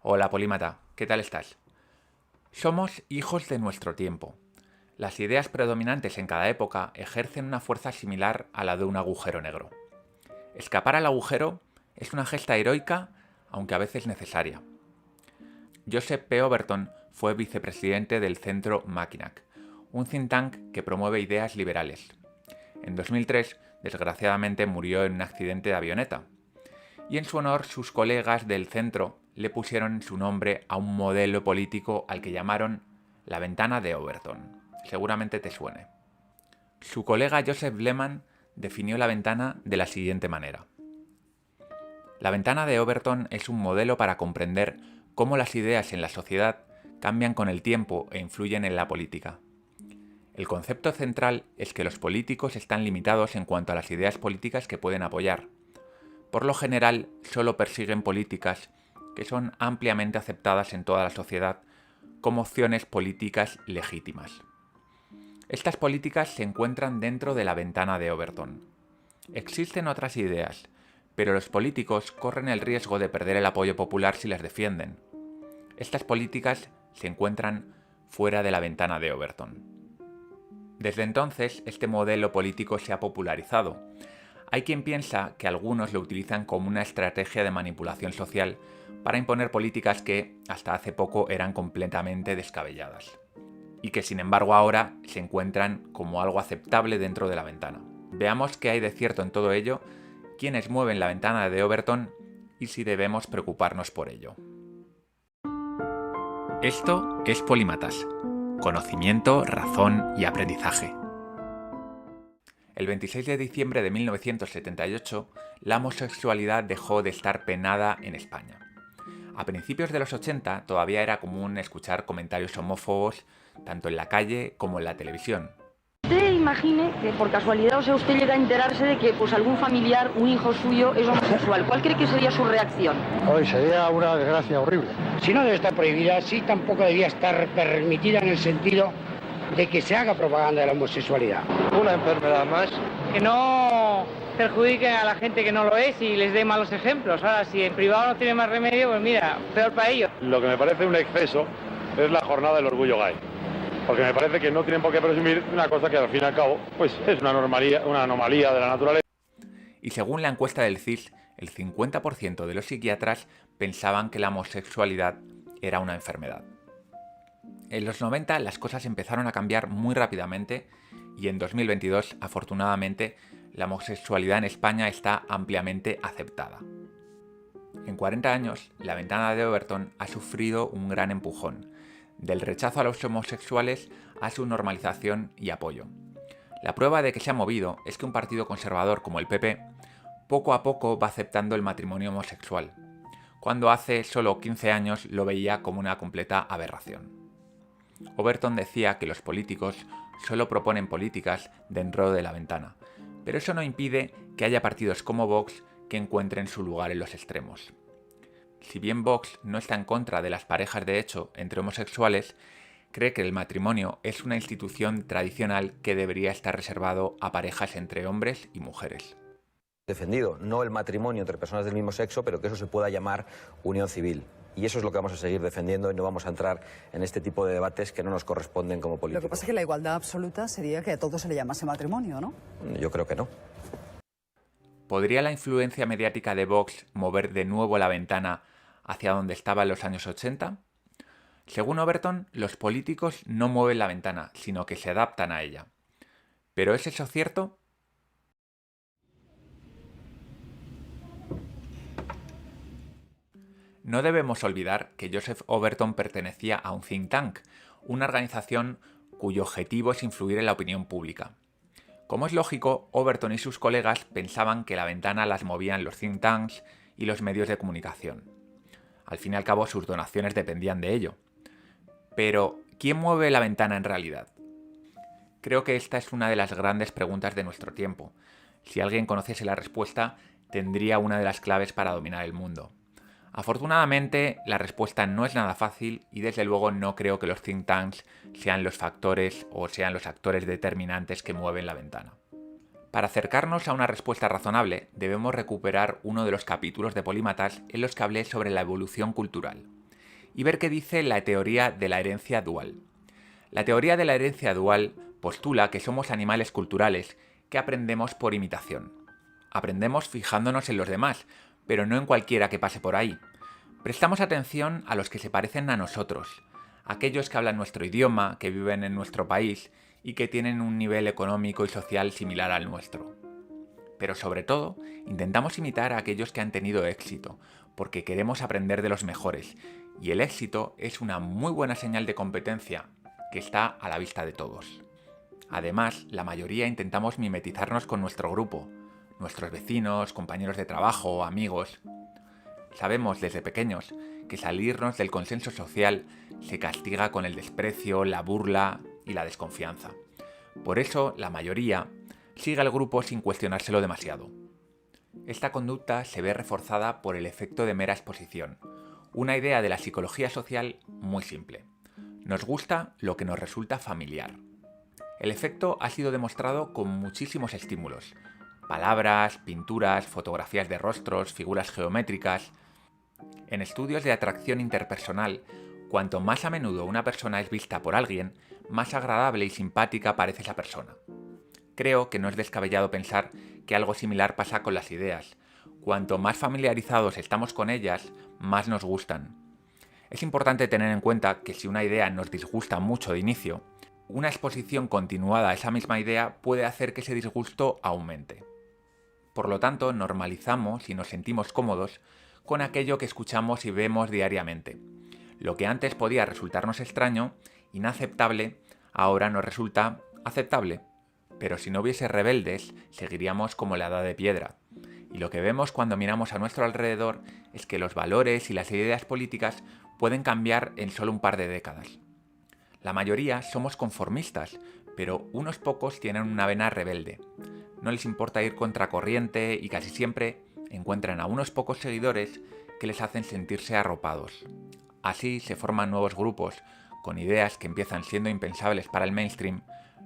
Hola Polímata, ¿qué tal estás? Somos hijos de nuestro tiempo. Las ideas predominantes en cada época ejercen una fuerza similar a la de un agujero negro. Escapar al agujero es una gesta heroica, aunque a veces necesaria. Joseph P. Overton fue vicepresidente del Centro Mackinac, un think tank que promueve ideas liberales. En 2003, desgraciadamente, murió en un accidente de avioneta, y en su honor sus colegas del centro le pusieron su nombre a un modelo político al que llamaron la ventana de Overton. Seguramente te suene. Su colega Joseph Lehman definió la ventana de la siguiente manera. La ventana de Overton es un modelo para comprender cómo las ideas en la sociedad cambian con el tiempo e influyen en la política. El concepto central es que los políticos están limitados en cuanto a las ideas políticas que pueden apoyar. Por lo general, solo persiguen políticas que son ampliamente aceptadas en toda la sociedad como opciones políticas legítimas. Estas políticas se encuentran dentro de la ventana de Overton. Existen otras ideas, pero los políticos corren el riesgo de perder el apoyo popular si las defienden. Estas políticas se encuentran fuera de la ventana de Overton. Desde entonces, este modelo político se ha popularizado. Hay quien piensa que algunos lo utilizan como una estrategia de manipulación social para imponer políticas que hasta hace poco eran completamente descabelladas, y que sin embargo ahora se encuentran como algo aceptable dentro de la ventana. Veamos qué hay de cierto en todo ello, quiénes mueven la ventana de Overton y si debemos preocuparnos por ello. Esto es Polímatas. Conocimiento, razón y aprendizaje. El 26 de diciembre de 1978, la homosexualidad dejó de estar penada en España. A principios de los 80 todavía era común escuchar comentarios homófobos tanto en la calle como en la televisión. Usted imagine que por casualidad, o sea, usted llega a enterarse de que pues algún familiar, un hijo suyo, es homosexual. ¿Cuál cree que sería su reacción? Hoy sería una desgracia horrible. Si no debe estar prohibida, sí tampoco debía estar permitida en el sentido de que se haga propaganda de la homosexualidad. Una enfermedad más. Que no perjudiquen a la gente que no lo es y les dé malos ejemplos. Ahora, si en privado no tiene más remedio, pues mira, peor para ellos. Lo que me parece un exceso es la jornada del orgullo gay. Porque me parece que no tienen por qué presumir una cosa que al fin y al cabo pues es una anomalía de la naturaleza. Y según la encuesta del CIS, el 50% de los psiquiatras pensaban que la homosexualidad era una enfermedad. En los 90 las cosas empezaron a cambiar muy rápidamente y en 2022, afortunadamente, la homosexualidad en España está ampliamente aceptada. En 40 años, la ventana de Overton ha sufrido un gran empujón, del rechazo a los homosexuales a su normalización y apoyo. La prueba de que se ha movido es que un partido conservador como el PP poco a poco va aceptando el matrimonio homosexual, cuando hace solo 15 años lo veía como una completa aberración. Overton decía que los políticos solo proponen políticas dentro de la ventana, pero eso no impide que haya partidos como Vox que encuentren su lugar en los extremos. Si bien Vox no está en contra de las parejas de hecho entre homosexuales, cree que el matrimonio es una institución tradicional que debería estar reservado a parejas entre hombres y mujeres. Defendido, no el matrimonio entre personas del mismo sexo, pero que eso se pueda llamar unión civil. Y eso es lo que vamos a seguir defendiendo y no vamos a entrar en este tipo de debates que no nos corresponden como políticos. Lo que pasa es que la igualdad absoluta sería que a todo se le llamase matrimonio, ¿no? Yo creo que no. ¿Podría la influencia mediática de Vox mover de nuevo la ventana hacia donde estaba en los años 80? Según Overton, los políticos no mueven la ventana, sino que se adaptan a ella. ¿Pero es eso cierto? No debemos olvidar que Joseph Overton pertenecía a un think tank, una organización cuyo objetivo es influir en la opinión pública. Como es lógico, Overton y sus colegas pensaban que la ventana las movían los think tanks y los medios de comunicación. Al fin y al cabo, sus donaciones dependían de ello. Pero, ¿quién mueve la ventana en realidad? Creo que esta es una de las grandes preguntas de nuestro tiempo. Si alguien conociese la respuesta, tendría una de las claves para dominar el mundo. Afortunadamente, la respuesta no es nada fácil y desde luego no creo que los think tanks sean los factores o sean los actores determinantes que mueven la ventana. Para acercarnos a una respuesta razonable, debemos recuperar uno de los capítulos de Polímatas en los que hablé sobre la evolución cultural. y ver qué dice la teoría de la herencia dual. La teoría de la herencia dual postula que somos animales culturales que aprendemos por imitación. Aprendemos fijándonos en los demás, pero no en cualquiera que pase por ahí. Prestamos atención a los que se parecen a nosotros, aquellos que hablan nuestro idioma, que viven en nuestro país y que tienen un nivel económico y social similar al nuestro. Pero sobre todo, intentamos imitar a aquellos que han tenido éxito, porque queremos aprender de los mejores, y el éxito es una muy buena señal de competencia que está a la vista de todos. Además, la mayoría intentamos mimetizarnos con nuestro grupo, nuestros vecinos, compañeros de trabajo, amigos. Sabemos desde pequeños que salirnos del consenso social se castiga con el desprecio, la burla y la desconfianza. Por eso, la mayoría sigue al grupo sin cuestionárselo demasiado. Esta conducta se ve reforzada por el efecto de mera exposición, una idea de la psicología social muy simple. Nos gusta lo que nos resulta familiar. El efecto ha sido demostrado con muchísimos estímulos: palabras, pinturas, fotografías de rostros, figuras geométricas. En estudios de atracción interpersonal, cuanto más a menudo una persona es vista por alguien, más agradable y simpática parece esa persona. Creo que no es descabellado pensar que algo similar pasa con las ideas. Cuanto más familiarizados estamos con ellas, más nos gustan. Es importante tener en cuenta que si una idea nos disgusta mucho de inicio, una exposición continuada a esa misma idea puede hacer que ese disgusto aumente. Por lo tanto, normalizamos y nos sentimos cómodos con aquello que escuchamos y vemos diariamente. Lo que antes podía resultarnos extraño, inaceptable, ahora nos resulta aceptable. Pero si no hubiese rebeldes, seguiríamos como la edad de piedra. Y lo que vemos cuando miramos a nuestro alrededor es que los valores y las ideas políticas pueden cambiar en solo un par de décadas. La mayoría somos conformistas, pero unos pocos tienen una vena rebelde. No les importa ir contracorriente y casi siempre encuentran a unos pocos seguidores que les hacen sentirse arropados. Así se forman nuevos grupos, con ideas que empiezan siendo impensables para el mainstream,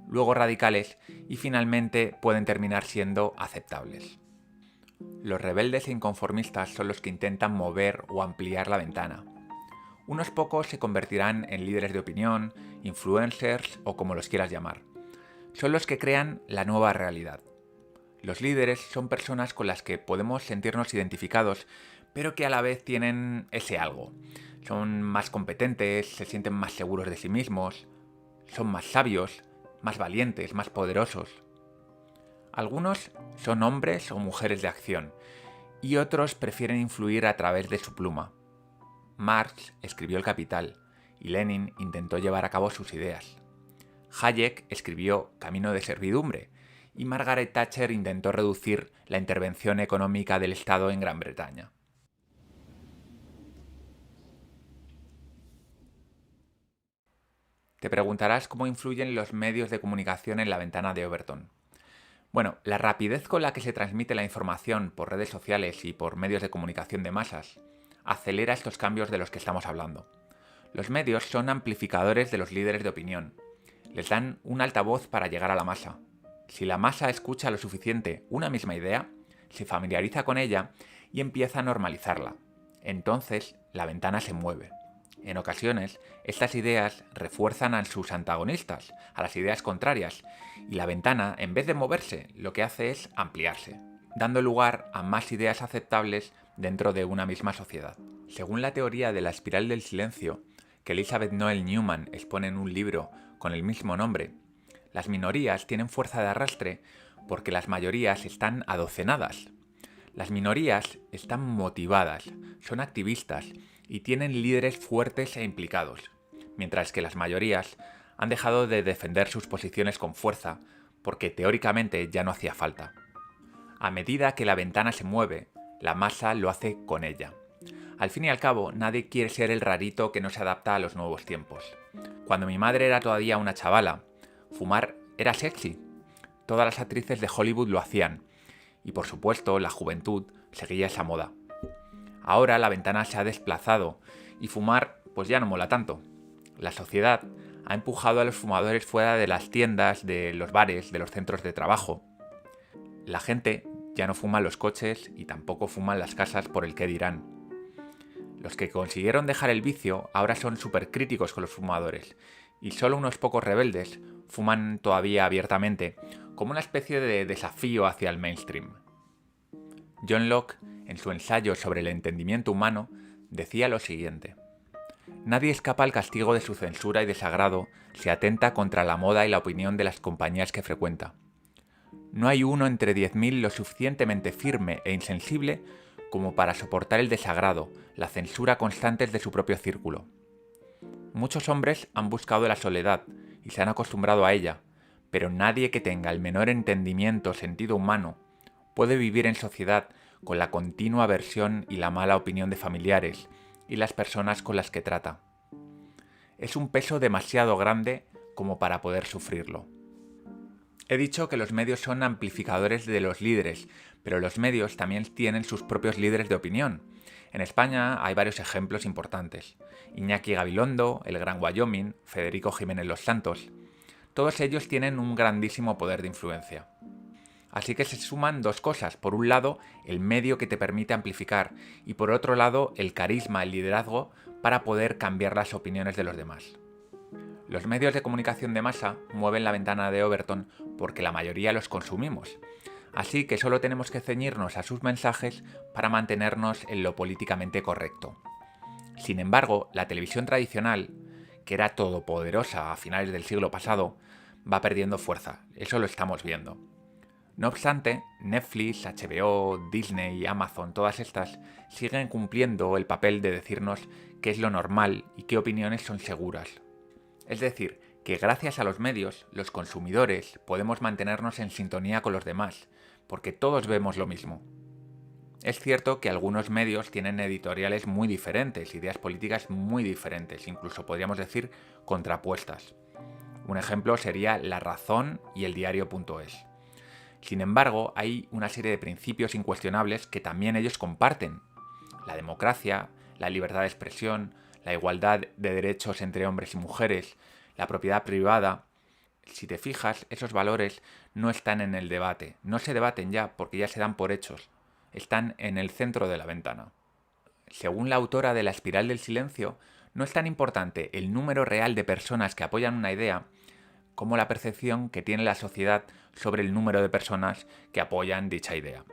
luego radicales y finalmente pueden terminar siendo aceptables. Los rebeldes e inconformistas son los que intentan mover o ampliar la ventana. Unos pocos se convertirán en líderes de opinión, influencers o como los quieras llamar. Son los que crean la nueva realidad. Los líderes son personas con las que podemos sentirnos identificados, pero que a la vez tienen ese algo. Son más competentes, se sienten más seguros de sí mismos, son más sabios, más valientes, más poderosos. Algunos son hombres o mujeres de acción, y otros prefieren influir a través de su pluma. Marx escribió El Capital, y Lenin intentó llevar a cabo sus ideas. Hayek escribió Camino de servidumbre, y Margaret Thatcher intentó reducir la intervención económica del Estado en Gran Bretaña. Te preguntarás cómo influyen los medios de comunicación en la ventana de Overton. Bueno, la rapidez con la que se transmite la información por redes sociales y por medios de comunicación de masas acelera estos cambios de los que estamos hablando. Los medios son amplificadores de los líderes de opinión. Les dan un altavoz para llegar a la masa. Si la masa escucha lo suficiente una misma idea, se familiariza con ella y empieza a normalizarla. Entonces, la ventana se mueve. En ocasiones, estas ideas refuerzan a sus antagonistas, a las ideas contrarias, y la ventana, en vez de moverse, lo que hace es ampliarse, dando lugar a más ideas aceptables dentro de una misma sociedad. Según la teoría de la espiral del silencio, que Elizabeth Noel Newman expone en un libro con el mismo nombre, las minorías tienen fuerza de arrastre porque las mayorías están adocenadas. Las minorías están motivadas, son activistas y tienen líderes fuertes e implicados, mientras que las mayorías han dejado de defender sus posiciones con fuerza porque teóricamente ya no hacía falta. A medida que la ventana se mueve, la masa lo hace con ella. Al fin y al cabo, nadie quiere ser el rarito que no se adapta a los nuevos tiempos. Cuando mi madre era todavía una chavala, fumar era sexy. Todas las actrices de Hollywood lo hacían. Y por supuesto, la juventud seguía esa moda. Ahora la ventana se ha desplazado y fumar pues ya no mola tanto. La sociedad ha empujado a los fumadores fuera de las tiendas, de los bares, de los centros de trabajo. La gente ya no fuma en los coches y tampoco fuma en las casas por el qué dirán. Los que consiguieron dejar el vicio ahora son súper críticos con los fumadores, y solo unos pocos rebeldes fuman todavía abiertamente, como una especie de desafío hacia el mainstream. John Locke, en su ensayo sobre el entendimiento humano, decía lo siguiente: nadie escapa al castigo de su censura y desagrado si atenta contra la moda y la opinión de las compañías que frecuenta. No hay uno entre 10.000 lo suficientemente firme e insensible como para soportar el desagrado, la censura constantes de su propio círculo. Muchos hombres han buscado la soledad y se han acostumbrado a ella, pero nadie que tenga el menor entendimiento o sentido humano puede vivir en sociedad con la continua aversión y la mala opinión de familiares y las personas con las que trata. Es un peso demasiado grande como para poder sufrirlo. He dicho que los medios son amplificadores de los líderes, pero los medios también tienen sus propios líderes de opinión. En España hay varios ejemplos importantes: Iñaki Gabilondo, el Gran Wyoming, Federico Jiménez Los Santos. Todos ellos tienen un grandísimo poder de influencia. Así que se suman dos cosas: por un lado, el medio que te permite amplificar, y por otro lado, el carisma, el liderazgo para poder cambiar las opiniones de los demás. Los medios de comunicación de masa mueven la ventana de Overton porque la mayoría los consumimos, así que solo tenemos que ceñirnos a sus mensajes para mantenernos en lo políticamente correcto. Sin embargo, la televisión tradicional, que era todopoderosa a finales del siglo pasado, va perdiendo fuerza, eso lo estamos viendo. No obstante, Netflix, HBO, Disney y Amazon, todas estas, siguen cumpliendo el papel de decirnos qué es lo normal y qué opiniones son seguras. Es decir, que gracias a los medios, los consumidores podemos mantenernos en sintonía con los demás, porque todos vemos lo mismo. Es cierto que algunos medios tienen editoriales muy diferentes, ideas políticas muy diferentes, incluso podríamos decir contrapuestas. Un ejemplo sería La Razón y El Diario.es. Sin embargo, hay una serie de principios incuestionables que también ellos comparten: la democracia, la libertad de expresión, la igualdad de derechos entre hombres y mujeres, la propiedad privada. Si te fijas, esos valores no están en el debate, no se debaten ya porque ya se dan por hechos, están en el centro de la ventana. Según la autora de La Espiral del Silencio, no es tan importante el número real de personas que apoyan una idea como la percepción que tiene la sociedad sobre el número de personas que apoyan dicha idea.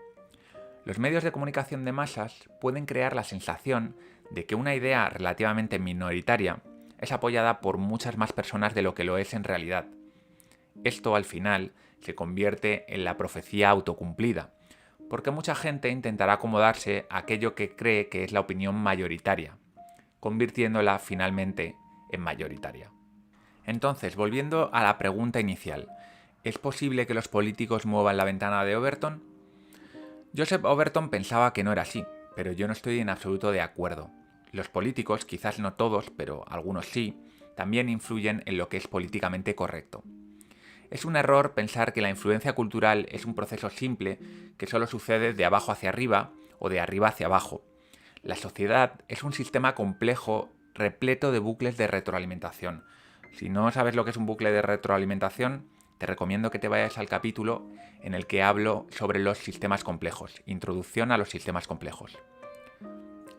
Los medios de comunicación de masas pueden crear la sensación de que una idea relativamente minoritaria es apoyada por muchas más personas de lo que lo es en realidad. Esto al final se convierte en la profecía autocumplida, porque mucha gente intentará acomodarse a aquello que cree que es la opinión mayoritaria, convirtiéndola finalmente en mayoritaria. Entonces, volviendo a la pregunta inicial, ¿es posible que los políticos muevan la ventana de Overton? Joseph Overton pensaba que no era así, pero yo no estoy en absoluto de acuerdo. Los políticos, quizás no todos, pero algunos sí, también influyen en lo que es políticamente correcto. Es un error pensar que la influencia cultural es un proceso simple que solo sucede de abajo hacia arriba o de arriba hacia abajo. La sociedad es un sistema complejo, repleto de bucles de retroalimentación. Si no sabes lo que es un bucle de retroalimentación, te recomiendo que te vayas al capítulo en el que hablo sobre los sistemas complejos, introducción a los sistemas complejos.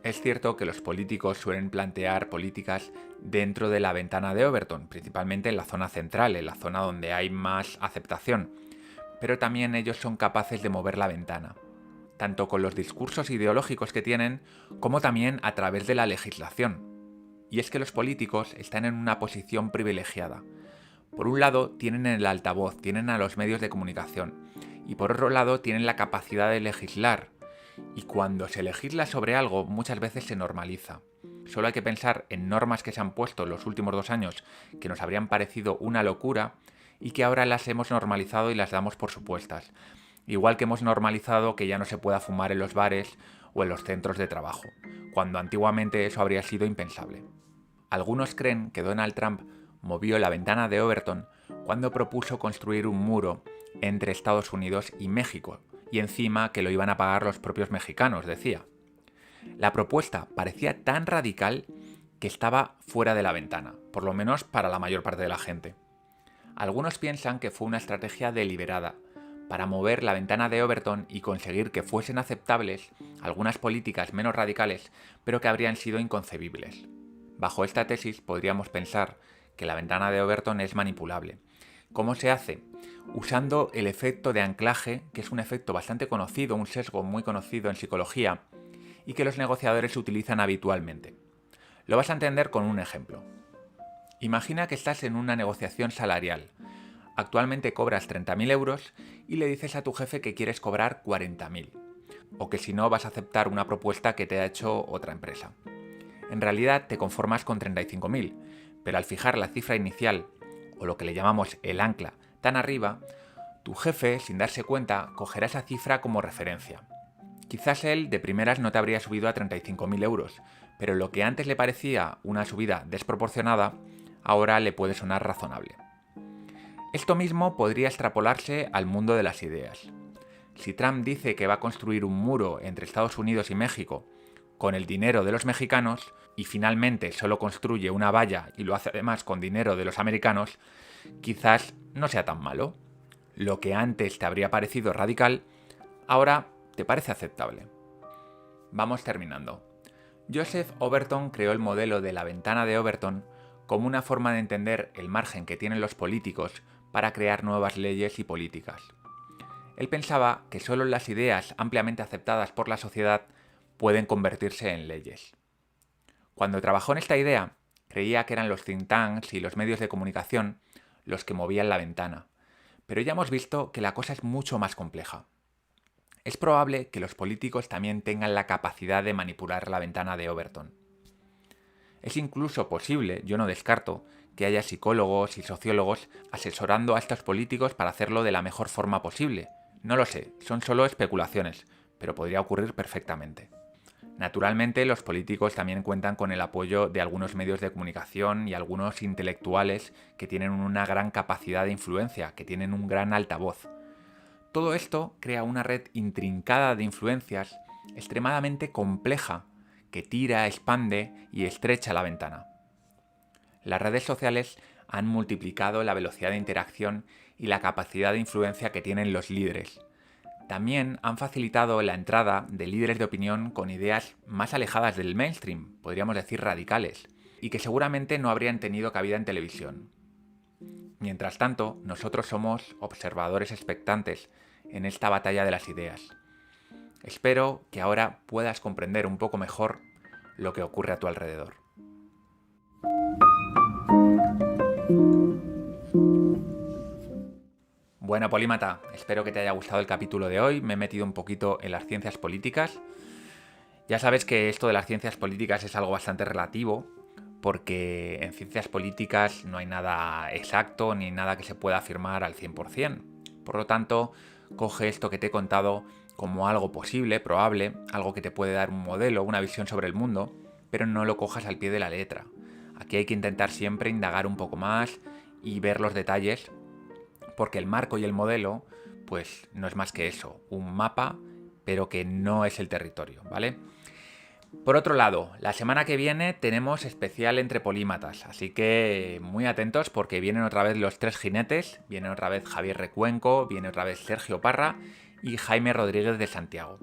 Es cierto que los políticos suelen plantear políticas dentro de la ventana de Overton, principalmente en la zona central, en la zona donde hay más aceptación, pero también ellos son capaces de mover la ventana, tanto con los discursos ideológicos que tienen, como también a través de la legislación. Y es que los políticos están en una posición privilegiada. Por un lado tienen el altavoz, tienen a los medios de comunicación, y por otro lado tienen la capacidad de legislar. Y cuando se legisla sobre algo, muchas veces se normaliza. Solo hay que pensar en normas que se han puesto en los últimos 2 años que nos habrían parecido una locura y que ahora las hemos normalizado y las damos por supuestas. Igual que hemos normalizado que ya no se pueda fumar en los bares o en los centros de trabajo, cuando antiguamente eso habría sido impensable. Algunos creen que Donald Trump movió la ventana de Overton cuando propuso construir un muro entre Estados Unidos y México, y encima que lo iban a pagar los propios mexicanos, decía. La propuesta parecía tan radical que estaba fuera de la ventana, por lo menos para la mayor parte de la gente. Algunos piensan que fue una estrategia deliberada, para mover la ventana de Overton y conseguir que fuesen aceptables algunas políticas menos radicales, pero que habrían sido inconcebibles. Bajo esta tesis podríamos pensar que la ventana de Overton es manipulable. ¿Cómo se hace? Usando el efecto de anclaje, que es un efecto bastante conocido, un sesgo muy conocido en psicología, y que los negociadores utilizan habitualmente. Lo vas a entender con un ejemplo. Imagina que estás en una negociación salarial. Actualmente cobras 30.000 euros y le dices a tu jefe que quieres cobrar 40.000, o que si no vas a aceptar una propuesta que te ha hecho otra empresa. En realidad te conformas con 35.000, pero al fijar la cifra inicial, o lo que le llamamos el ancla, tan arriba, tu jefe, sin darse cuenta, cogerá esa cifra como referencia. Quizás él de primeras no te habría subido a 35.000 euros, pero lo que antes le parecía una subida desproporcionada, ahora le puede sonar razonable. Esto mismo podría extrapolarse al mundo de las ideas. Si Trump dice que va a construir un muro entre Estados Unidos y México con el dinero de los mexicanos y finalmente solo construye una valla y lo hace además con dinero de los americanos, quizás no sea tan malo. Lo que antes te habría parecido radical, ahora te parece aceptable. Vamos terminando. Joseph Overton creó el modelo de la ventana de Overton como una forma de entender el margen que tienen los políticos para crear nuevas leyes y políticas. Él pensaba que solo las ideas ampliamente aceptadas por la sociedad pueden convertirse en leyes. Cuando trabajó en esta idea, creía que eran los think tanks y los medios de comunicación los que movían la ventana, pero ya hemos visto que la cosa es mucho más compleja. Es probable que los políticos también tengan la capacidad de manipular la ventana de Overton. Es incluso posible, yo no descarto, que haya psicólogos y sociólogos asesorando a estos políticos para hacerlo de la mejor forma posible. No lo sé, son solo especulaciones, pero podría ocurrir perfectamente. Naturalmente, los políticos también cuentan con el apoyo de algunos medios de comunicación y algunos intelectuales que tienen una gran capacidad de influencia, que tienen un gran altavoz. Todo esto crea una red intrincada de influencias extremadamente compleja que tira, expande y estrecha la ventana. Las redes sociales han multiplicado la velocidad de interacción y la capacidad de influencia que tienen los líderes. También han facilitado la entrada de líderes de opinión con ideas más alejadas del mainstream, podríamos decir radicales, y que seguramente no habrían tenido cabida en televisión. Mientras tanto, nosotros somos observadores expectantes en esta batalla de las ideas. Espero que ahora puedas comprender un poco mejor lo que ocurre a tu alrededor. Bueno, polímata, espero que te haya gustado el capítulo de hoy. Me he metido un poquito en las ciencias políticas. Ya sabes que esto de las ciencias políticas es algo bastante relativo, porque en ciencias políticas no hay nada exacto ni nada que se pueda afirmar al 100%. Por lo tanto, coge esto que te he contado como algo posible, probable, algo que te puede dar un modelo, una visión sobre el mundo, pero no lo cojas al pie de la letra. Aquí hay que intentar siempre indagar un poco más y ver los detalles, porque el marco y el modelo, pues no es más que eso, un mapa, pero que no es el territorio, ¿vale? Por otro lado, la semana que viene tenemos especial entre polímatas, así que muy atentos porque vienen otra vez los tres jinetes, viene otra vez Javier Recuenco, viene otra vez Sergio Parra y Jaime Rodríguez de Santiago.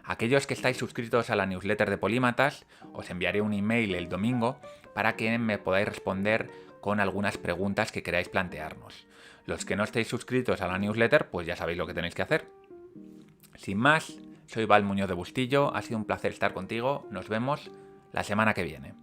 Aquellos que estáis suscritos a la newsletter de Polímatas, os enviaré un email el domingo para que me podáis responder con algunas preguntas que queráis plantearnos. Los que no estéis suscritos a la newsletter, pues ya sabéis lo que tenéis que hacer. Sin más, soy Val Muñoz de Bustillo, ha sido un placer estar contigo, nos vemos la semana que viene.